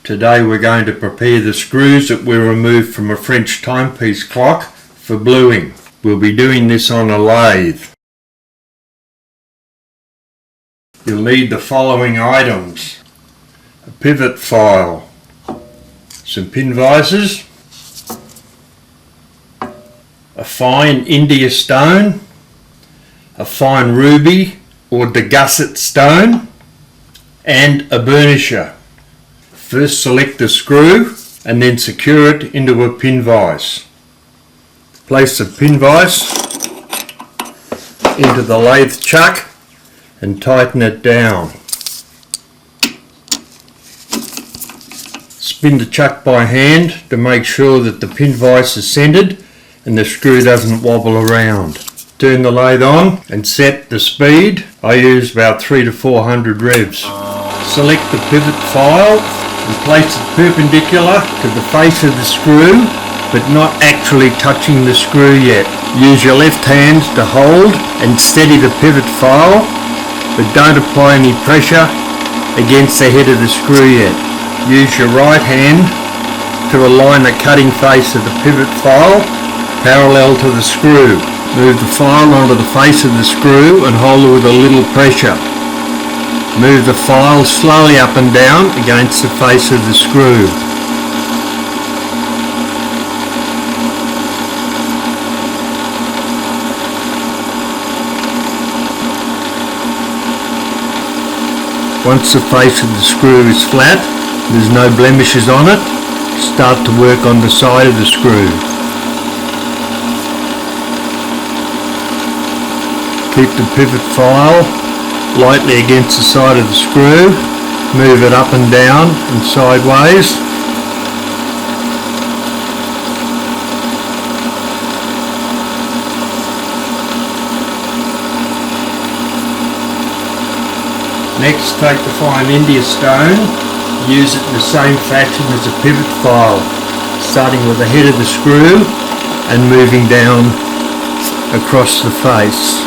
Today we're going to prepare the screws that we removed from a French timepiece clock for bluing. We'll be doing this on a lathe. You'll need the following items: a pivot file, some pin vises, a fine India stone, a fine ruby or Degussit stone, and a burnisher. First select the screw and then secure it into a pin vise. Place the pin vise into the lathe chuck and tighten it down. Spin the chuck by hand to make sure that the pin vise is centered and the screw doesn't wobble around. Turn the lathe on and set the speed. I use about 300 to 400 revs. Select the pivot file and place it perpendicular to the face of the screw, but not actually touching the screw yet. Use your left hand to hold and steady the pivot file, but don't apply any pressure against the head of the screw yet. Use your right hand to align the cutting face of the pivot file parallel to the screw. Move the file onto the face of the screw and hold it with a little pressure. Move the file slowly up and down against the face of the screw. Once the face of the screw is flat, there's no blemishes on it, start to work on the side of the screw. Keep the pivot file lightly against the side of the screw, move it up and down and sideways. Next, take the fine India stone, use it in the same fashion as a pivot file, starting with the head of the screw and moving down across the face.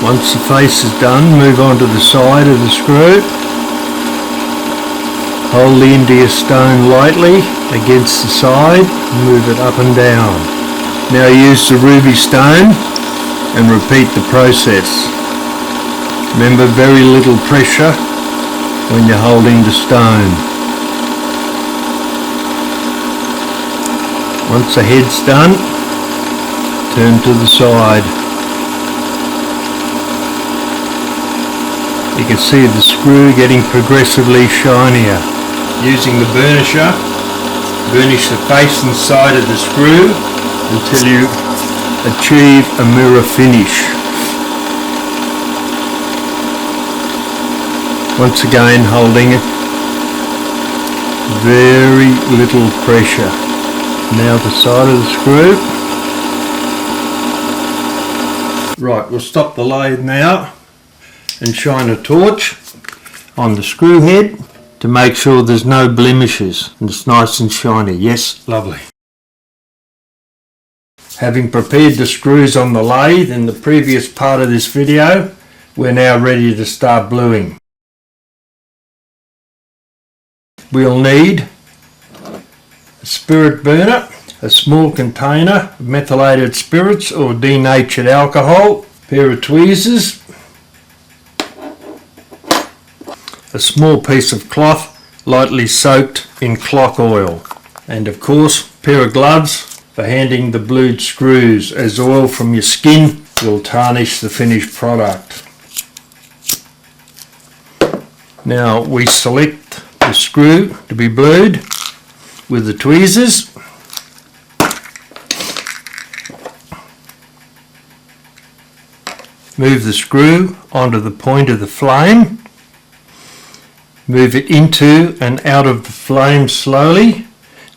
Once the face is done, move on to the side of the screw. Hold the India stone lightly against the side, move it up and down. Now use the ruby stone and repeat the process. Remember, very little pressure when you're holding the stone. Once the head's done, turn to the side. You can see the screw getting progressively shinier. Using the burnisher, burnish the face and side of the screw until you achieve a mirror finish. Once again, holding it, very little pressure. Now the side of the screw. Right, we'll stop the lathe now and shine a torch on the screw head to make sure there's no blemishes and it's nice and shiny. Yes, lovely. Having prepared the screws on the lathe in the previous part of this video, we're now ready to start bluing. We'll need a spirit burner, a small container of methylated spirits or denatured alcohol, a pair of tweezers, a small piece of cloth lightly soaked in clock oil, and of course a pair of gloves for handling the blued screws, as oil from your skin will tarnish the finished product. Now we select the screw to be blued with the tweezers. Move the screw onto the point of the flame. Move it into and out of the flame slowly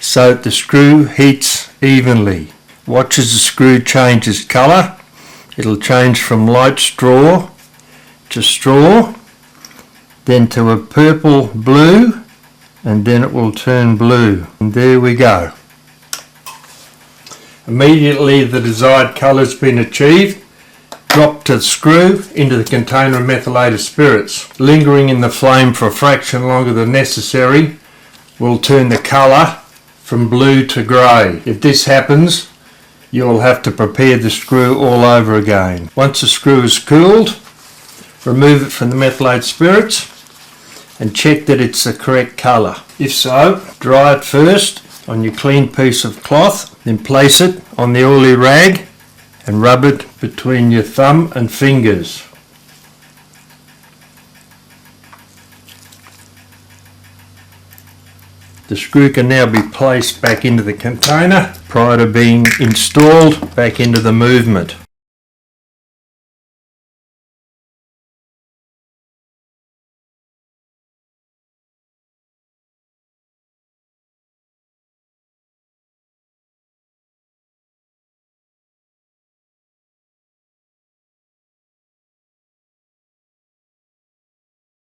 so that the screw heats evenly. Watch as the screw changes colour. It'll change from light straw to straw, then to a purple blue, and then it will turn blue. And there we go. Immediately the desired colour's been achieved, Drop the screw into the container of methylated spirits. Lingering in the flame for a fraction longer than necessary will turn the colour from blue to grey. If this happens, you will have to prepare the screw all over again. Once the screw is cooled, remove it from the methylated spirits and check that it's the correct colour. If so, dry it first on your clean piece of cloth, then place it on the oily rag and rub it between your thumb and fingers. The screw can now be placed back into the container prior to being installed back into the movement.